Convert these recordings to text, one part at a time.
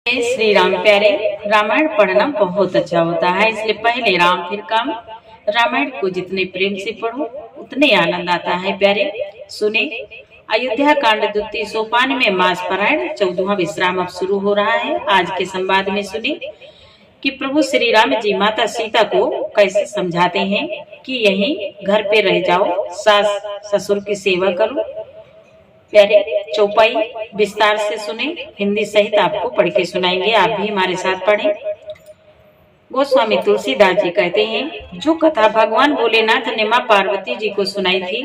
श्री राम प्यारे, रामायण पढ़ना बहुत अच्छा होता है। इसलिए पहले राम फिर काम। रामायण को जितने प्रेम से पढ़ो उतने आनंद आता है। प्यारे सुने, अयोध्या कांड द्वितीय सोपान में मास पारायण 14वां विश्राम अब शुरू हो रहा है। आज के संवाद में सुने कि प्रभु श्री राम जी माता सीता को कैसे समझाते हैं कि यहीं घर पे रह जाओ, सास ससुर की सेवा करो। प्यारे चौपाई विस्तार से सुने, हिंदी सहित आपको पढ़ के सुनाएंगे। आप भी हमारे साथ पढ़ें। गोस्वामी तुलसीदास जी कहते हैं, जो कथा भगवान भोलेनाथ ने माँ पार्वती जी को सुनाई थी,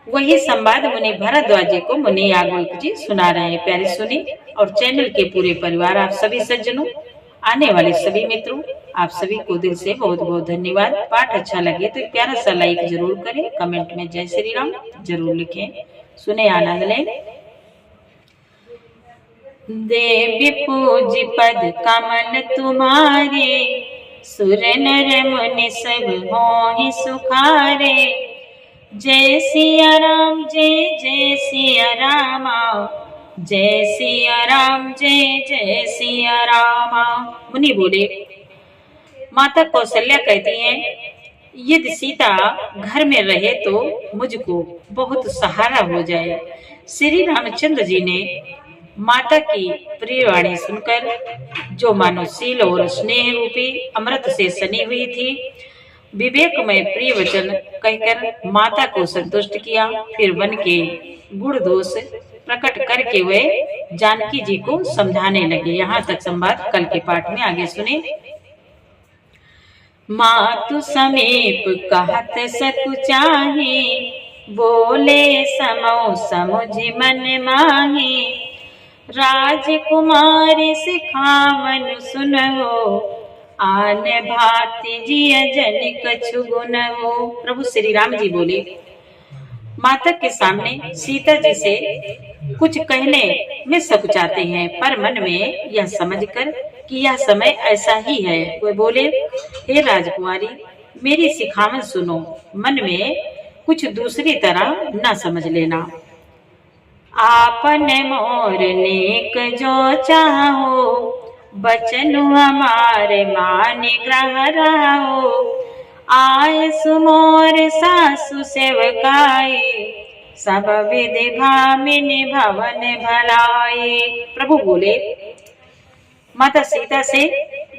वही संवाद मुनि भरद्वाज जी को मुनि याज्ञवल्क्य जी सुना रहे हैं। प्यारे सुने, और चैनल के पूरे परिवार, आप सभी सज्जनों, आने वाले सभी मित्रों, आप सभी को दिल से बहुत बहुत धन्यवाद। पाठ अच्छा लगे तो एक प्यारा सा लाइक जरूर करें, कमेंट में जय श्री राम जरूर लिखें। सुने, आनंद लें। देवी पूज पद कमल तुम्हारे, सुर नर मुनि सब होहि सुखारे। जय सिया राम जय जय सिया रामा, जय सिया राम जय जय सिया रामा। मुनि बोले, माता कौशल्या कहती हैं, यदि सीता घर में रहे तो मुझको बहुत सहारा हो जाए। श्री रामचंद्र जी ने माता की प्रिय वाणी सुनकर, जो मानो शील और स्नेह रूपी अमृत से सनी हुई थी, विवेकमय प्रिय वचन कहकर माता को संतुष्ट किया। फिर वन के गुण दोष प्रकट करके वे जानकी जी को समझाने लगे। यहाँ तक संवाद कल के पाठ में आगे सुने। मातु समीप कहत सतु चाहे, बोले समो समुझ मन माहे। राजकुमारी सिखावन सुनहो, आन भांति जिय जन कछु गुनहो। प्रभु श्री राम जी बोले, माता के सामने सीता जी से कुछ कहने में सकुचाते हैं, पर मन में यह समझकर कि यह समय ऐसा ही है, वे बोले, हे राजकुमारी, मेरी सिखावन सुनो, मन में कुछ दूसरी तरह न समझ लेना। आपन मोर नेक जो चाहो, बचन हमारे मान ग्रह रहो। आय सुमोर सासु सेवकाई, सब विधि भामिनी भवन भलाई। प्रभु बोले, माता सीता से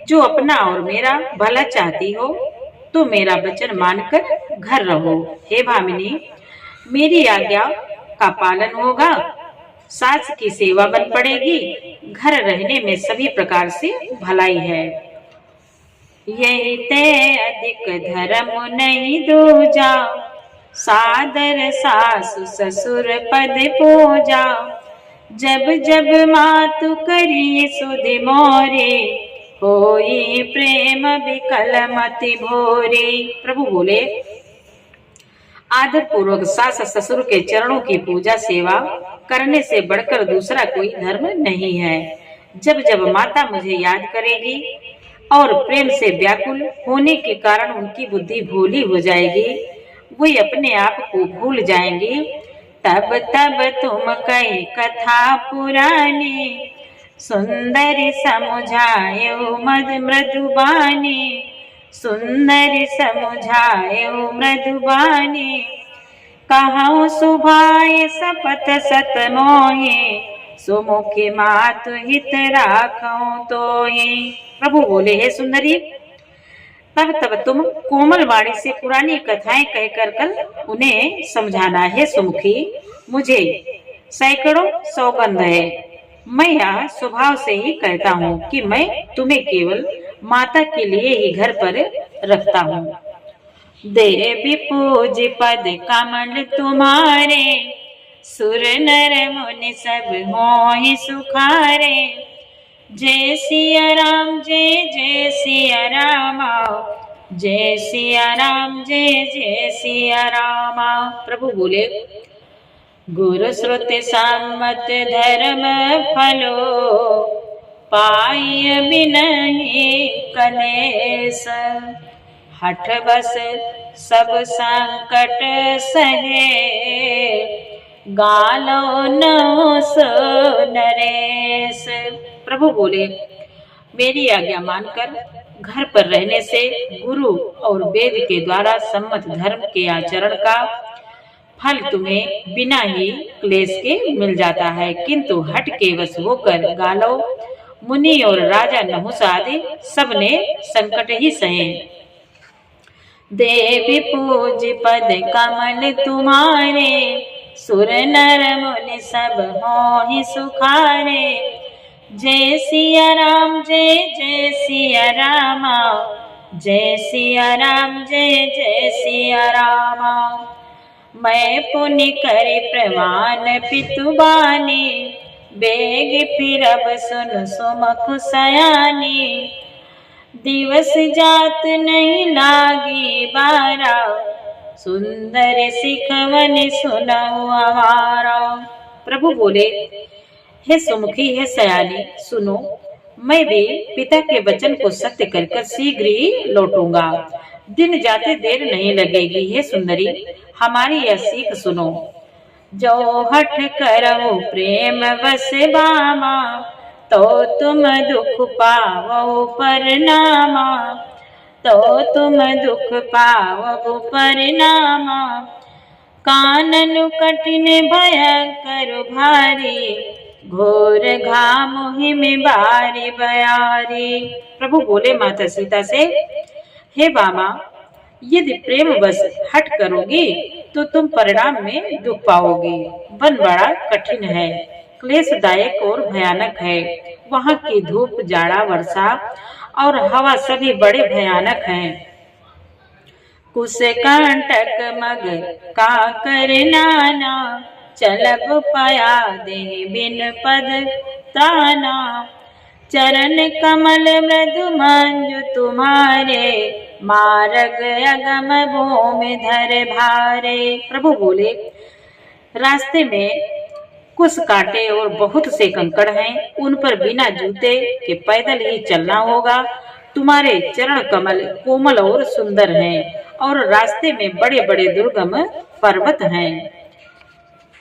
जो अपना और मेरा भला चाहती हो, तो मेरा वचन मानकर घर रहो। हे भामिनी, मेरी आज्ञा का पालन होगा, सास की सेवा बन पड़ेगी, घर रहने में सभी प्रकार से भलाई है। यही ते अधिक धर्म नहीं दूजा, सादर सासु ससुर पद पूजा। जब जब मातु करी सुधि मोरे, होई प्रेम विकल मति भोरे। प्रभु बोले, आदर पूर्वक सास ससुर के चरणों की पूजा सेवा करने से बढ़कर दूसरा कोई धर्म नहीं है। जब जब माता मुझे याद करेगी और प्रेम से व्याकुल होने के कारण उनकी बुद्धि भोली हो जाएगी, वे अपने आप को भूल जाएंगी, तब तब तुम कही कथा पुरानी। सुंदर समुझायो मद मृदुबानी, सुंदर समुझायो मृदुबानी। कहूँ सुभाए सपत सत मोहे, सुमुखी मातु हित राखूं तोहि। प्रभु बोले, हे सुंदरी, तब तब तुम कोमल वाणी से पुरानी कथाएं कहकर कल उन्हें समझाना। है सुमुखी, मुझे सैकड़ों सौगंध है, मैं यह स्वभाव से ही कहता हूँ कि मैं तुम्हें केवल माता के लिए ही घर पर रखता हूँ। देवी पूज पद कमल तुम्हारे, सुर नर मुनि सब मोहि सुखारे। जय सिया राम जय जय सिया रामा, जय सिया राम जय जय सिया रामा। प्रभु बोले, गुरु श्रुति सम्मत धर्म फलो, पाय बिनहि कलेस। हठ बस सब संकट सहे, गालो नो सो नरेश। प्रभु बोले, मेरी आज्ञा मानकर घर पर रहने से गुरु और वेद के द्वारा सम्मत धर्म के आचरण का फल तुम्हें बिना ही क्लेश के मिल जाता है, किंतु हट के वश होकर गालो मुनि और राजा नहुस आदि सबने संकट ही सहे। देवी पूज पद कमल तुम्हारे, सुर नर मुनि सब मोहि सुखारे। जय सिया राम जय जय सिया रामा, जय सिया राम जय जय सिया रामा। मैं पुण्य करे प्रमाण पितु बानी, बेग फिरब सुन सुमख सयानी। दिवस जात नहीं लागी बारा, सुंदर सिखवन सुनाओ हमारा। प्रभु बोले, हे सुमुखी हे सयानी, सुनो, मैं भी पिता के वचन को सत्य कर शीघ्र ही लौटूंगा। दिन जाते देर नहीं लगेगी। हे सुंदरी, हमारी यह सीख सुनो। जो हठ करो प्रेम बस बामा, तो तुम दुख पावो परिणामा, तो तुम दुख पावो परिणामा। कानन कठिन भयंकर भारी, घोर घाम हिम बारी बयारी। प्रभु बोले माता सीता से, हे बामा, यदि प्रेम बस हट करोगी तो तुम परिणाम में दुख पाओगी। वन बड़ा कठिन है, क्लेशदायक और भयानक है। वहाँ की धूप, जाड़ा, वर्षा और हवा सभी बड़े भयानक हैं। कुश कंटक मग का कर नाना, चलब पया दे बिन पद ताना। चरण कमल मृदु मंजु तुम्हारे, मार्ग अगम भूमि धर भारे। प्रभु बोले, रास्ते में कुछ कांटे और बहुत से कंकड़ हैं, उन पर बिना जूते के पैदल ही चलना होगा। तुम्हारे चरण कमल कोमल और सुंदर हैं, और रास्ते में बड़े बड़े दुर्गम पर्वत हैं।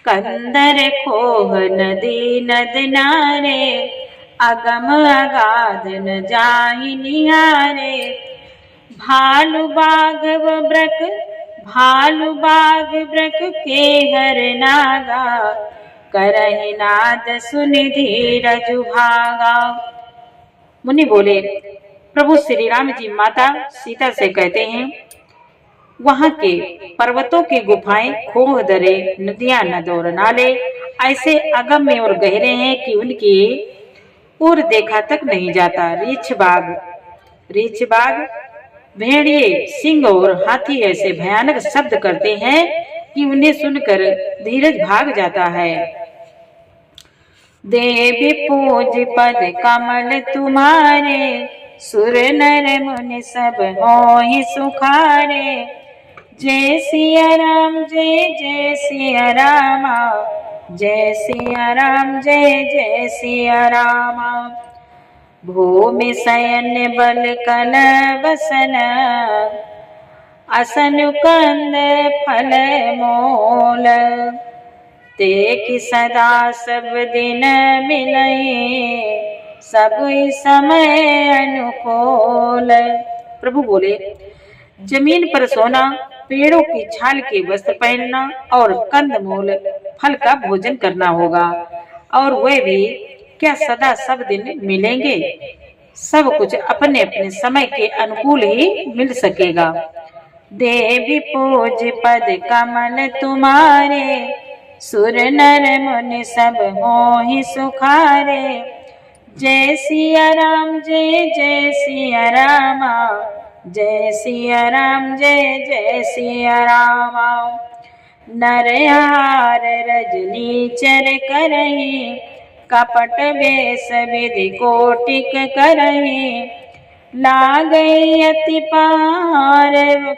कंदर खोह नदी नद नारे, अगम अगाध न जाहि निहारे। भालु बाघ ब्रक, भालु बाघ ब्रक के हर नागा, करहि नाद सुनि धीरज भागा। मुनि बोले, प्रभु श्री राम जी माता सीता से कहते हैं, वहाँ के पर्वतों की गुफाएं, खोह दरे, नदियां, नद और नाले ऐसे अगम्य और गहरे हैं कि उनकी ओर देखा तक नहीं जाता। रीछ बाघ, भेड़िए, सिंह और हाथी ऐसे भयानक शब्द करते हैं कि उन्हें सुनकर धीरज भाग जाता है। देवी पूज पद कमल तुम्हारे, सुर नर मुनि सब मोहि सुखारे। जय सिया राम जय जय सिया रामा, जय सिया राम जय जय सिया रामा। भूमि शयन बल कल बसन, असन कंद फल मोल। तेक सदा सब दिन मिलई, सब समय अनुकूल। प्रभु बोले, जमीन पर सोना, पेड़ों की छाल के वस्त्र पहनना और कंदमूल फल का भोजन करना होगा, और वे भी क्या सदा सब दिन मिलेंगे? सब कुछ अपने अपने समय के अनुकूल ही मिल सकेगा। देवी पूज पद कमल तुम्हारे, सुर नर मुनि सब मोहि सुखारे। जय सिया राम जय जय सिया रामा, जय सिया राम जय जय सिया रामा। नरहार रजनी चर करहि, कपट वेश विधि कोटिक करहि। लागई अति पार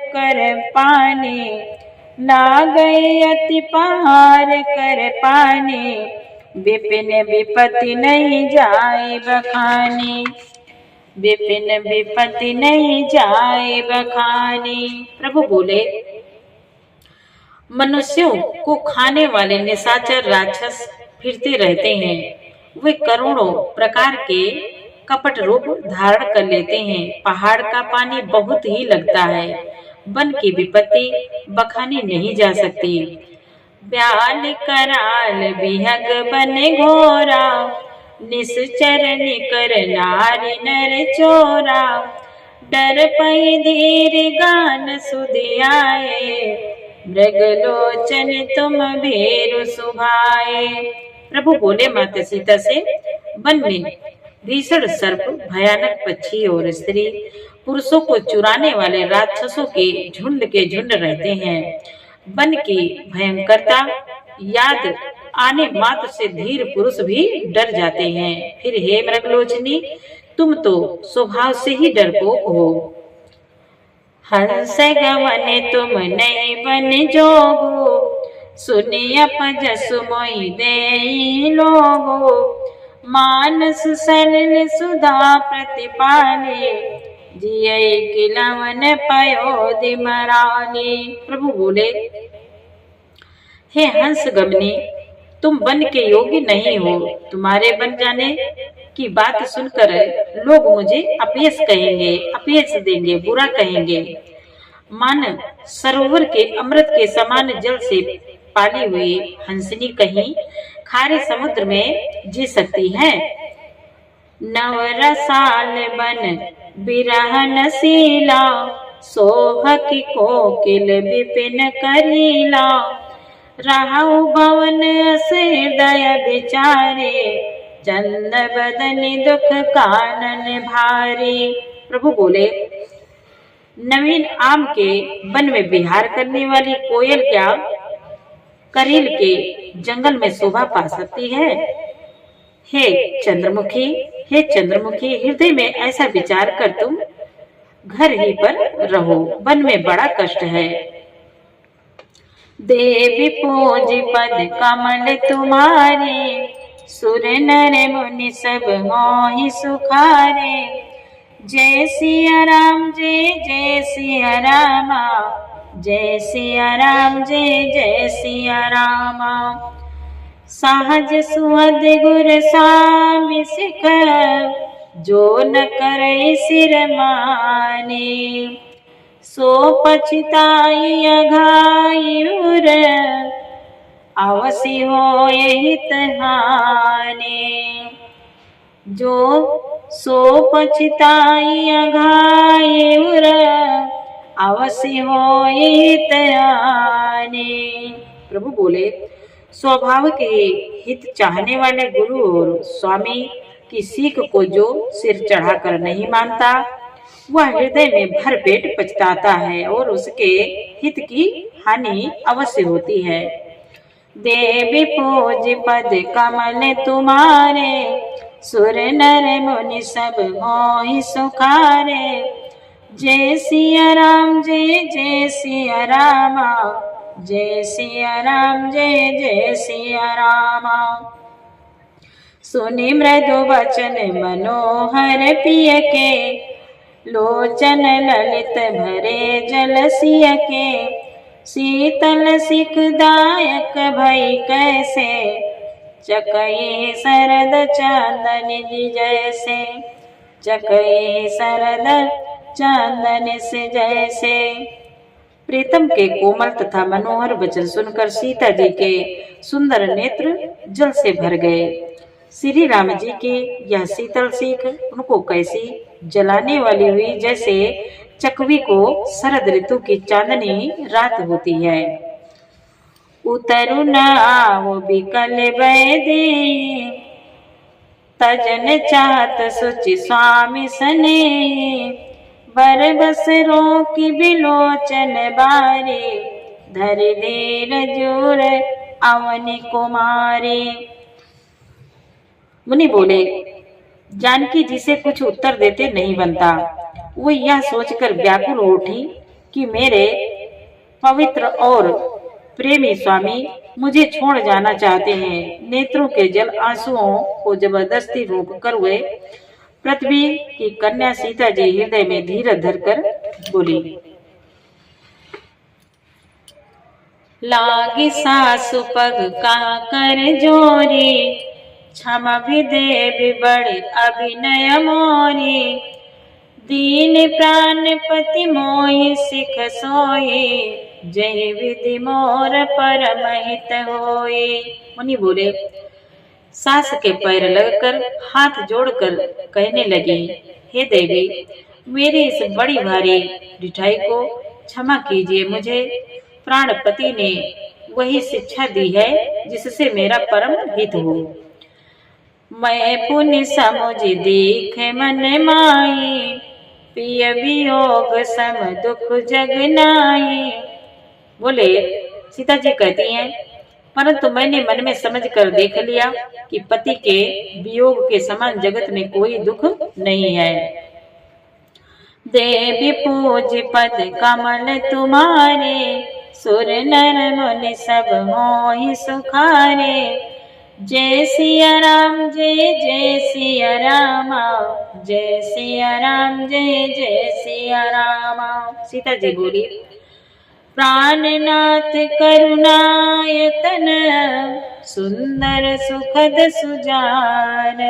कर पानी, लागई अति पार कर पानी। विपिन विपत्ति नहीं जाए बखानी, विपिन विपत्ति नहीं जाए बखानी। प्रभु बोले, मनुष्यों को खाने वाले निशाचर राक्षस फिरते रहते हैं, वे करोड़ों प्रकार के कपट रूप धारण कर लेते हैं। पहाड़ का पानी बहुत ही लगता है, वन की विपत्ति बखानी नहीं जा सकती। ब्याल कराल बिहग बन घोरा, निश्चर निकर नारी नर चोरा। डर पई धीर गान सुधियाए, मृगलोचन तुम भेरु सुभाए। प्रभु बोले माता सीता से, वन में भीषण सर्प, भयानक पक्षी और स्त्री पुरुषों को चुराने वाले राक्षसों के झुंड रहते हैं। वन की भयंकरता याद आने मात्र से धीर पुरुष भी डर जाते हैं। फिर हे मृगलोचनी, तुम तो स्वभाव से ही डरपोक हो। हंस गमन तुम नहीं बन जोगो, सुनिय जसु मोहि दे लोगो। मानस सरल सुधा प्रतिपाले, जिये किलवन पयोधि मराले। प्रभु बोले, हे हंस गमनी, तुम वन के योग्य नहीं हो। तुम्हारे बन जाने की बात सुनकर लोग मुझे अपयश कहेंगे, अपयश देंगे, बुरा कहेंगे। मान सरोवर के अमृत के समान जल से पाली हुई हंसनी कहीं खारे समुद्र में जी सकती है। नवरसाल बन बिरहन सीला, सोहक कोकिल विपिन करीला। रहु भवन अस हृदय विचारे, चंद बदन दुख कानन भारी। प्रभु बोले, नवीन आम के वन में विहार करने वाली कोयल क्या करील के जंगल में शोभा पा सकती है? हे चंद्रमुखी, हे चंद्रमुखी, हृदय में ऐसा विचार कर तुम घर ही पर रहो, वन में बड़ा कष्ट है। देवी पूज पद कमल तुम्हारे, सुर नर मुनि सब मोहि सुखारे। जय सिया राम, जय जय सिया रामा, जय सिया राम, जय जय सिया रामा। सहज सुहद गुर स्वामी सिख, जो न करे सिर माने। सो पछताई अघाई उर, अवसि होय हित हानि। जो सो पछताई अघाई उर, अवसि होय हित हानि। प्रभु बोले, स्वभाव के हित चाहने वाले गुरु और स्वामी की सीख को जो सिर चढ़ाकर नहीं मानता, वह हृदय में भर पेट पछताता है और उसके हित की हानि अवश्य होती है। देवी पूज पद कमल तुम्हारे, सुर नर मुनि सब मोहि सुखारे। जय सिया राम, जय जय सिया रामा, जय सिया राम, जय जय सिया रामा। सुनि मृदु वचन मनोहर पिय के, लोचन ललित भरे जल सिय के। शीतल सिखदायक भई कैसे, चकई शरद चांदन जी जैसे। चकई शरद चांदन से जैसे। प्रीतम के कोमल तथा मनोहर वचन सुनकर सीता जी के सुंदर नेत्र जल से भर गए। श्री राम जी की यह शीतल सीख उनको कैसी जलाने वाली हुई, जैसे चकवी को शरद ऋतु की चांदनी रात होती है। उतरु न आओ बिकल वैदे, तजन चाहत सुचि स्वामी सने। बर बस रोकी बिलोचन बारे, धरि धीर जोर अवनि कुमारी। मुनि बोले, जानकी जी से कुछ उत्तर देते नहीं बनता। वो यह सोचकर व्याकुल हो उठी कि मेरे पवित्र और प्रेमी स्वामी मुझे छोड़ जाना चाहते हैं। नेत्रों के जल आंसुओं को जबरदस्ती रोककर वे पृथ्वी की कन्या सीता जी हृदय में धीरज धरकर बोली, लागी सासु पग का कर जोरी, क्षमा भी दे बड़े अभिनय मोरी, दीन प्राणपति मोहि सिख सोई, जय विधि मोर परम हित होई। मुनि बोले, सास के पैर लगकर हाथ जोड़कर कहने लगे, हे देवी, मेरी इस बड़ी भारी ढिठाई को क्षमा कीजिए। मुझे प्राणपति ने वही शिक्षा दी है जिससे मेरा परम हित हो। मैं पुण्य समुझ दीख मन माई, पिय वियोग सम दुख जग नाई। बोले, सीता जी कहती हैं, परंतु मैंने मन में समझ कर देख लिया कि पति के वियोग के समान जगत में कोई दुख नहीं है। देवी पूज पद कमल तुम्हारे, सुर नर मुनि सब मोहि सुखारे। जय सिया राम जय जय सिया रामा, जय सिया राम जय जय सिया रामा। सीता जी बोली, प्राणनाथ करुणायतन, सुंदर सुखद सुजान।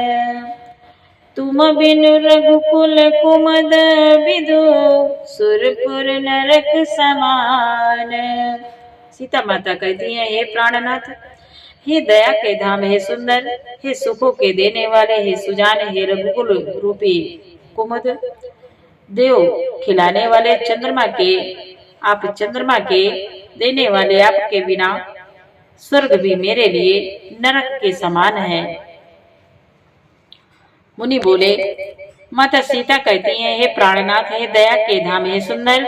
तुम बिनु रघुकुल कुमद विदु, सुरपुर नरक समान। सीता माता कहती है, हे प्राणनाथ, हे दया के धाम, हे सुंदर, हे सुखों के देने वाले, हे सुजान, हे रघुकुल रूपी कुमुद देव खिलाने वाले चंद्रमा के, आप चंद्रमा के देने वाले, आपके बिना स्वर्ग भी मेरे लिए नरक के समान है। मुनि बोले, माता सीता कहती हैं, हे प्राणनाथ, हे दया के धाम, हे सुंदर,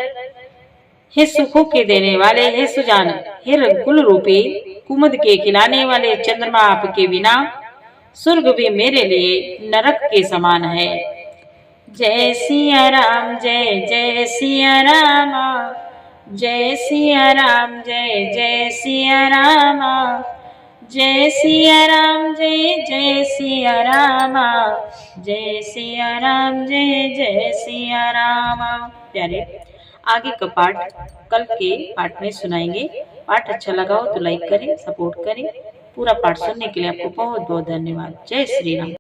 हे सुखों के देने वाले, हे सुजान, हे रघुकुल रूपी कुमुद के खिलाने वाले चंद्रमा, आपके बिना स्वर्ग भी मेरे लिए नरक के समान है। जय सिया राम जय जय सिया राम, जय सिया राम जय जय सिया राम, जय सिया राम जय जय सिया राम, जय सिया राम जय जय सिया राम। प्यारे, आगे का पाठ कल के पाठ में सुनाएंगे। पाठ अच्छा लगा हो तो लाइक करें, सपोर्ट करें। पूरा पाठ सुनने के लिए आपको बहुत बहुत धन्यवाद। जय श्री राम।